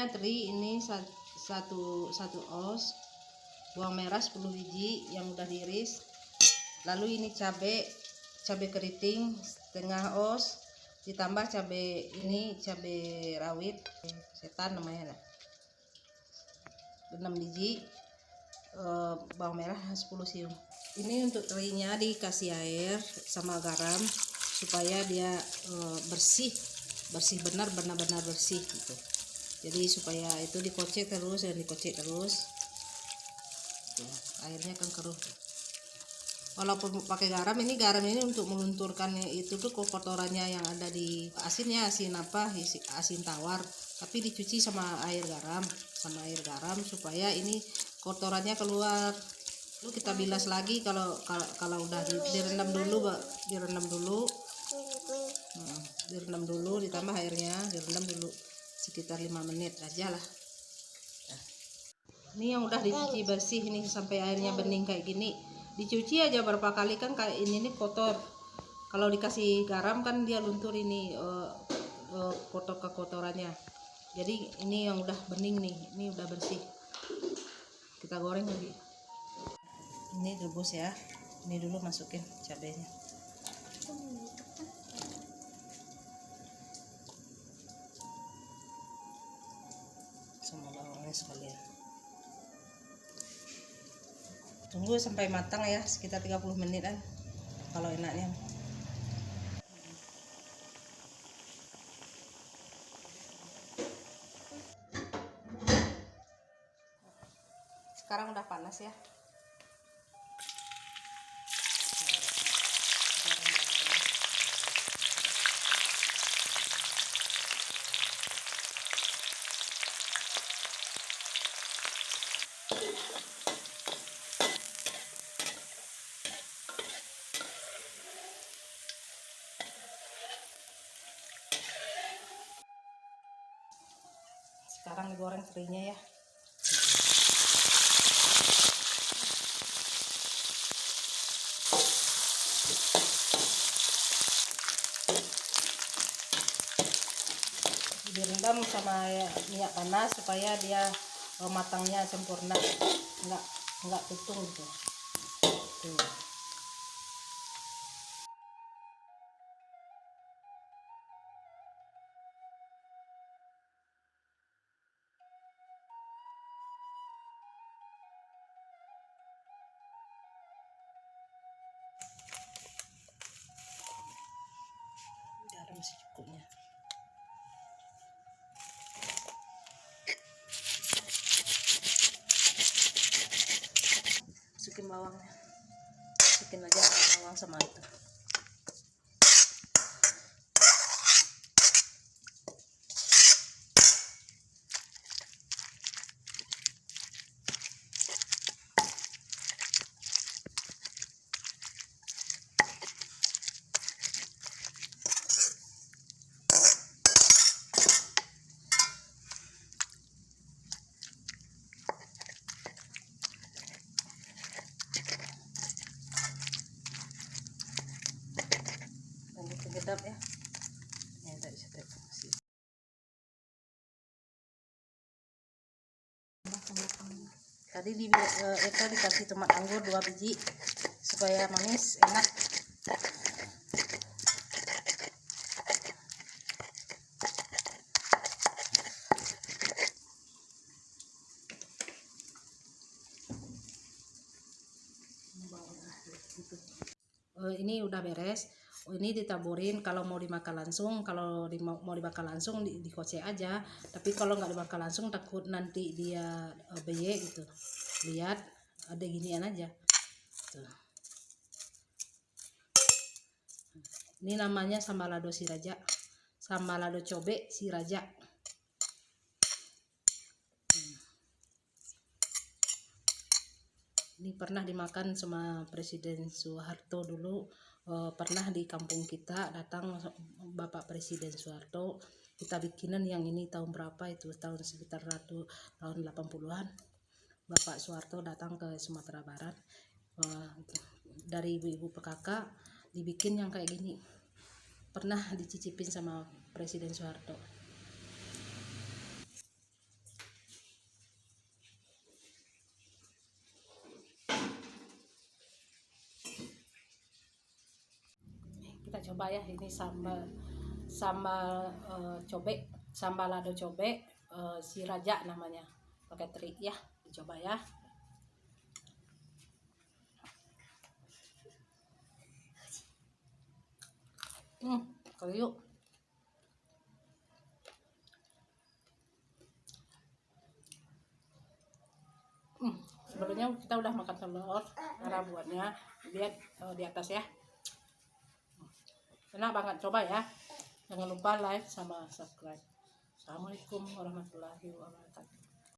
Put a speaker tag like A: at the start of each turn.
A: bahannya teri ini satu os, bawang merah 10 biji yang udah diiris. Lalu ini cabai keriting setengah os, ditambah cabai rawit setan namanya, 6 biji, bawang merah 10 siung. Ini untuk terinya dikasih air sama garam supaya dia bersih benar-benar bersih gitu. Jadi supaya itu dikocek terus dan dikocek terus. Tuh, airnya kan keruh. Walaupun pakai garam ini untuk melunturkan itu tuh kotorannya yang ada di asinnya, asin tawar, tapi dicuci sama air garam supaya ini kotorannya keluar. Lalu kita bilas lagi kalau udah direndam dulu, ditambah airnya, direndam dulu sekitar 5 menit aja lah. Ini yang udah dicuci bersih ini sampai airnya bening kayak gini. Dicuci aja berapa kali kan kayak ini nih kotor. Kalau dikasih garam kan dia luntur ini kotorannya. Jadi ini yang udah bening nih, ini udah bersih. Kita goreng lagi. Ini rebus ya. Ini dulu masukin cabenya. Sama bawangnya sekalian. Tunggu sampai matang ya, sekitar 30 menitan kalau enaknya. Sekarang udah panas ya. Sekarang digoreng terinya ya. Direndam sama minyak panas supaya dia matangnya sempurna, nggak tutung gitu. Tuh. Garam secukupnya. Masukin bawangnya, masukin aja bawang sama itu. Sedap ya. Ya tadi sedap masih. Tadi Eka dikasih tomat anggur 2 biji supaya manis enak. Ini udah beres. Ini ditaburin kalau mau dimakan langsung, mau dimakan langsung dikocek aja. Tapi kalau nggak dimakan langsung takut nanti dia beye gitu. Lihat ada ginian aja. Tuh. Ini namanya sambalado siraja, sambalado cobe siraja. Ini pernah dimakan sama Presiden Soeharto dulu. Pernah di kampung kita datang Bapak Presiden Soeharto, kita bikinan yang ini tahun berapa itu, tahun sekitar tahun 80-an. Bapak Soeharto datang ke Sumatera Barat, dari ibu-ibu PKK dibikin yang kayak gini, pernah dicicipin sama Presiden Soeharto. coba ya, ini sambal cobek, sambal lado cobek, si Raja namanya, pakai teri ya, dicoba ya. Kriuk. Sebelumnya kita udah makan telur, cara buatnya lihat di atas ya. Enak banget, coba ya. Jangan lupa like sama subscribe. Assalamualaikum warahmatullahi wabarakatuh.